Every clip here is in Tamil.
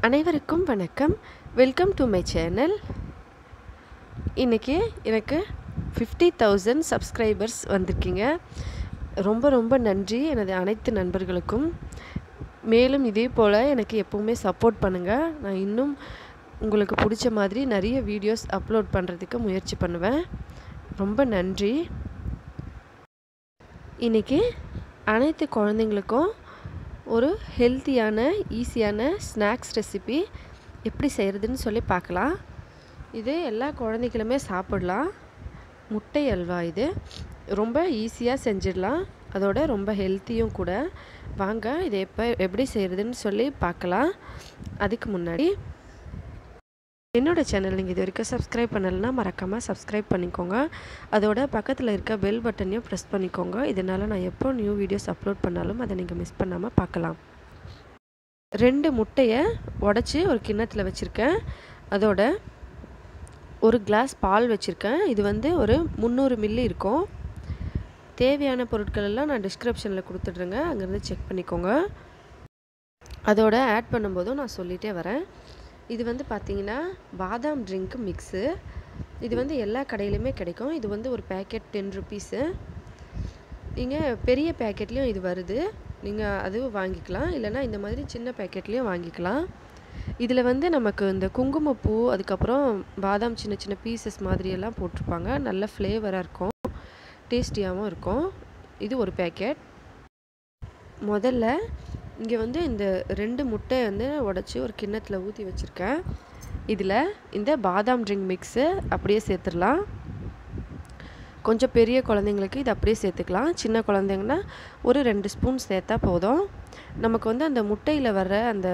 அனைவருக்கும் வணக்கம். Welcome to my channel. இன்றைக்கி எனக்கு 50,000 சப்ஸ்கிரைபர்ஸ் வந்திருக்கீங்க. ரொம்ப ரொம்ப நன்றி எனது அனைத்து நண்பர்களுக்கும். மேலும் இதே போல் எனக்கு எப்போவுமே சப்போர்ட் பண்ணுங்கள். நான் இன்னும் உங்களுக்கு பிடிச்ச மாதிரி நிறைய வீடியோஸ் அப்லோட் பண்ணுறதுக்கு முயற்சி பண்ணுவேன். ரொம்ப நன்றி. இன்றைக்கி அனைத்து குழந்தைங்களுக்கும் ஒரு ஹெல்த்தியான ஈஸியான ஸ்நாக்ஸ் ரெசிபி எப்படி செய்கிறதுன்னு சொல்லி பார்க்கலாம். இது எல்லா குழந்தைகளுமே சாப்பிடலாம். முட்டை அல்வா இது ரொம்ப ஈஸியாக செஞ்சிடலாம். அதோட ரொம்ப ஹெல்த்தியும் கூட. வாங்க இதை எப்படி செய்கிறதுன்னு சொல்லி பார்க்கலாம். அதுக்கு முன்னாடி என்னோடய சேனல் நீங்கள் இது வரைக்கும் சப்ஸ்கிரைப் பண்ணலைன்னா மறக்காமல் சப்ஸ்கிரைப் பண்ணிக்கோங்க. அதோட பக்கத்தில் இருக்க பெல் பட்டனையும் ப்ரெஸ் பண்ணிக்கோங்க. இதனால் நான் எப்போ நியூ வீடியோஸ் அப்லோட் பண்ணாலும் அதை நீங்கள் மிஸ் பண்ணாமல் பார்க்கலாம். 2 முட்டையை உடச்சி ஒரு கிண்ணத்தில் வச்சுருக்கேன். அதோட ஒரு கிளாஸ் பால் வச்சுருக்கேன். இது ஒரு 300 மில்லி இருக்கும். தேவையான பொருட்கள் எல்லாம் நான் டிஸ்கிரிப்ஷனில் கொடுத்துட்றேங்க. அங்கேருந்து செக் பண்ணிக்கோங்க. அதோட ஆட் பண்ணும்போதும் நான் சொல்லிகிட்டே வரேன். இது பார்த்திங்கன்னா பாதாம் ட்ரிங்க் மிக்ஸு. இது எல்லா கடையிலுமே கிடைக்கும். இது ஒரு பேக்கெட் 10 ருபீஸு. நீங்கள் பெரிய பேக்கெட்லேயும் இது வருது. நீங்கள் அதுவும் வாங்கிக்கலாம். இல்லைனா இந்த மாதிரி சின்ன பேக்கெட்லேயும் வாங்கிக்கலாம். இதில் நமக்கு இந்த குங்குமப்பூ, அதுக்கப்புறம் பாதாம் சின்ன சின்ன பீசஸ் மாதிரியெல்லாம் போட்டிருப்பாங்க. நல்ல ஃப்ளேவராக இருக்கும், டேஸ்டியாகவும் இருக்கும். இது ஒரு பேக்கெட். முதல்ல இங்கே இந்த 2 முட்டை உடச்சி ஒரு கிண்ணத்தில் ஊற்றி வச்சுருக்கேன். இதில் இந்த பாதாம் ட்ரிங்க் மிக்ஸு அப்படியே சேர்த்துடலாம். கொஞ்சம் பெரிய குழந்தைங்களுக்கு இது அப்படியே சேர்த்துக்கலாம். சின்ன குழந்தைங்கன்னா ஒரு 2 ஸ்பூன் சேர்த்தா போதும். நமக்கு அந்த முட்டையில் வர்ற அந்த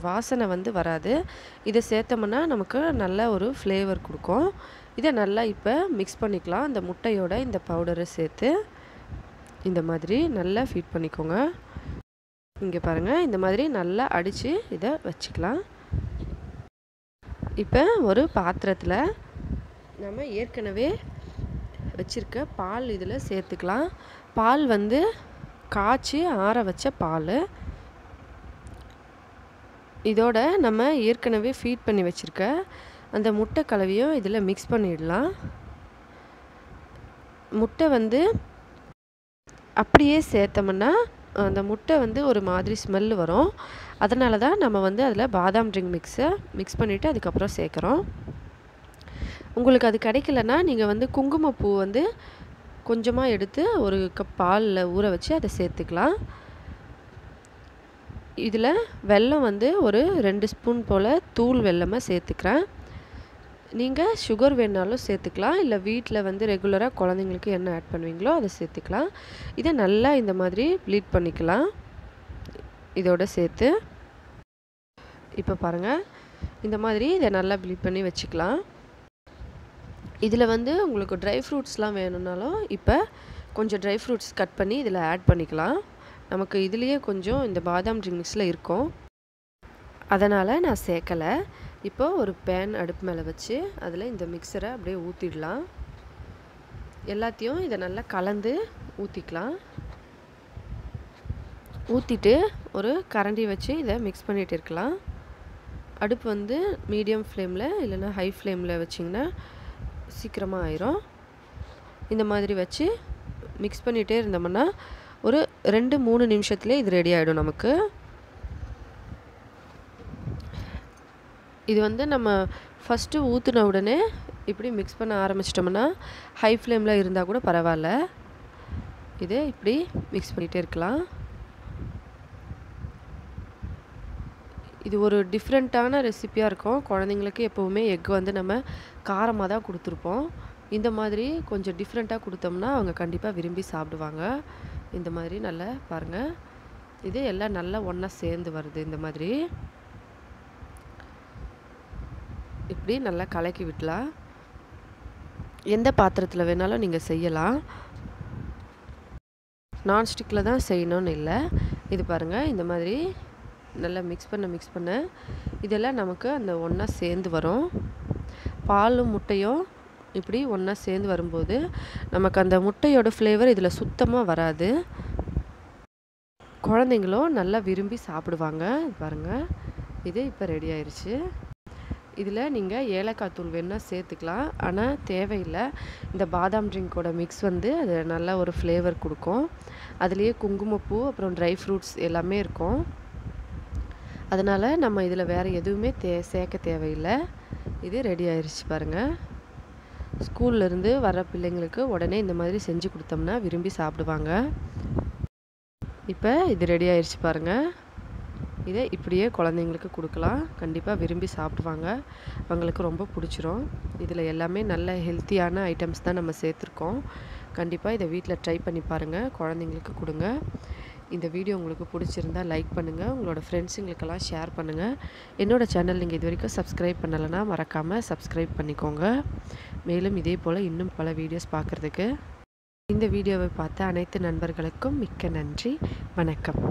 வாசனை வராது. இதை சேர்த்தோம்னா நமக்கு நல்ல ஒரு ஃப்ளேவர் கொடுக்கும். இதை நல்லா இப்போ மிக்ஸ் பண்ணிக்கலாம். அந்த முட்டையோட இந்த பவுடரை சேர்த்து இந்த மாதிரி நல்லா ஃபீட் பண்ணிக்கோங்க. இங்கே பாருங்கள், இந்த மாதிரி நல்லா அடித்து இதை வச்சுக்கலாம். இப்போ ஒரு பாத்திரத்தில் நம்ம ஏற்கனவே வச்சுருக்க பால் இதில் சேர்த்துக்கலாம். பால் காய்ச்சி ஆற வச்ச பால். இதோட நம்ம ஏற்கனவே ஃபீட் பண்ணி வச்சுருக்க அந்த முட்டை கலவையும் இதில் மிக்ஸ் பண்ணிடலாம். முட்டை அப்படியே சேர்த்தோம்னா அந்த முட்டை ஒரு மாதிரி ஸ்மெல் வரும். அதனால தான் நம்ம அதில் பாதாம் ட்ரிங்க் மிக்ஸை மிக்ஸ் பண்ணிவிட்டு அதுக்கப்புறம் சேர்க்குறோம். உங்களுக்கு அது கிடைக்கலன்னா நீங்கள் குங்குமப்பூ கொஞ்சமாக எடுத்து ஒரு கப் பாலில் ஊற வச்சு அதை சேர்த்துக்கலாம். இதில் வெல்லம் ஒரு 2 ஸ்பூன் போல் தூள் வெல்லமாக சேர்த்துக்கிறேன். நீங்கள் சுகர் வேணாலும் சேர்த்துக்கலாம். இல்லை வீட்டில் ரெகுலராக குழந்தைங்களுக்கு என்ன ஆட் பண்ணுவீங்களோ அதை சேர்த்துக்கலாம். இதை நல்லா இந்த மாதிரி ப்ளீட் பண்ணிக்கலாம் இதோட சேர்த்து. இப்போ பாருங்கள், இந்த மாதிரி இதை நல்லா ப்ளீட் பண்ணி வச்சுக்கலாம். இதில் உங்களுக்கு ட்ரை ஃப்ரூட்ஸ்லாம் வேணும்னாலும் இப்போ கொஞ்சம் ட்ரை ஃப்ரூட்ஸ் கட் பண்ணி இதில் ஆட் பண்ணிக்கலாம். நமக்கு இதுலேயே கொஞ்சம் இந்த பாதாம் ட்ரிங்க் மிக்ஸில் இருக்கும், அதனால் நான் சேர்க்கலை. இப்போ ஒரு பேன் அடுப்பு மேலே வச்சு அதில் இந்த மிக்சரை அப்படியே ஊற்றிடலாம். எல்லாத்தையும் இதை நல்லா கலந்து ஊற்றிக்கலாம். ஊற்றிட்டு ஒரு கரண்டி வச்சு இதை மிக்ஸ் பண்ணிகிட்டு இருக்கலாம். அடுப்பு மீடியம் ஃப்ளேமில் இல்லைன்னா ஹை ஃப்ளேமில் வச்சிங்கன்னா சீக்கிரமாக ஆயிரும். இந்த மாதிரி வச்சு மிக்ஸ் பண்ணிகிட்டே இருந்தோம்னா ஒரு 2-3 நிமிஷத்துலேயே இது ரெடி ஆகிடும் நமக்கு. இது நம்ம ஃபஸ்ட்டு ஊற்றின உடனே இப்படி மிக்ஸ் பண்ண ஆரம்பிச்சிட்டோம்னா ஹை ஃப்ளேமில் இருந்தால் கூட பரவாயில்ல. இது இப்படி மிக்ஸ் பண்ணிகிட்டே இருக்கலாம். இது ஒரு டிஃப்ரெண்ட்டான ரெசிப்பியாக இருக்கும். குழந்தைங்களுக்கு எப்போவுமே எக் நம்ம காரமாக தான் கொடுத்துருப்போம். இந்த மாதிரி கொஞ்சம் டிஃப்ரெண்ட்டாக கொடுத்தோம்னா அவங்க கண்டிப்பாக விரும்பி சாப்பிடுவாங்க. இந்த மாதிரி நல்லா பாருங்கள், இது எல்லாம் நல்லா ஒன்றா சேர்ந்து வருது. இந்த மாதிரி இப்படி நல்லா கலக்கி விடலாம். எந்த பாத்திரத்தில் வேணாலும் நீங்கள் செய்யலாம். நான்ஸ்டிக்கில் தான் செய்யணும்னு இல்லை. இது பாருங்கள், இந்த மாதிரி நல்லா மிக்ஸ் பண்ண இதெல்லாம் நமக்கு அந்த ஒன்றா சேர்ந்து வரும். பாலும் முட்டையும் இப்படி ஒன்றா சேர்ந்து வரும்போது நமக்கு அந்த முட்டையோட ஃப்ளேவர் இதில் சுத்தமாக வராது. குழந்தைங்களும் நல்லா விரும்பி சாப்பிடுவாங்க. பாருங்கள், இது இப்போ ரெடி ஆயிடுச்சு. இதில் நீங்கள் ஏலக்காய் தூள் வேணுன்னா சேர்த்துக்கலாம், ஆனால் தேவையில்லை. இந்த பாதாம் ட்ரிங்கோட மிக்ஸ் வந்து அது நல்ல ஒரு ஃப்ளேவர் கொடுக்கும். அதுலேயே குங்குமப்பூ அப்புறம் ட்ரை ஃப்ரூட்ஸ் எல்லாமே இருக்கும். அதனால் நம்ம இதில் வேறு எதுவுமே சேர்க்க தேவையில்லை. இது ரெடி ஆயிடுச்சு பாருங்கள். ஸ்கூல்லேருந்து வர பிள்ளைங்களுக்கு உடனே இந்த மாதிரி செஞ்சு கொடுத்தோம்னா விரும்பி சாப்பிடுவாங்க. இப்போ இது ரெடி ஆயிடுச்சு பாருங்கள். இதை இப்படியே குழந்தைங்களுக்கு கொடுக்கலாம். கண்டிப்பாக விரும்பி சாப்பிடுவாங்க. அவங்களுக்கு ரொம்ப பிடிச்சிரும். இதில் எல்லாமே நல்ல ஹெல்த்தியான ஐட்டம்ஸ் தான் நம்ம சேர்த்துருக்கோம். கண்டிப்பாக இதை வீட்டில் ட்ரை பண்ணி பாருங்கள். குழந்தைங்களுக்கு கொடுங்க. இந்த வீடியோ உங்களுக்கு பிடிச்சிருந்தால் லைக் பண்ணுங்கள். உங்களோட ஃப்ரெண்ட்ஸுங்களுக்கெல்லாம் ஷேர் பண்ணுங்கள். என்னோடய சேனல் நீங்கள் இது வரைக்கும் சப்ஸ்கிரைப் பண்ணலைன்னா மறக்காமல் சப்ஸ்கிரைப் பண்ணிக்கோங்க. மேலும் இதே போல் இன்னும் பல வீடியோஸ் பார்க்குறதுக்கு இந்த வீடியோவை பார்த்த அனைத்து நண்பர்களுக்கும் மிக்க நன்றி. வணக்கம்.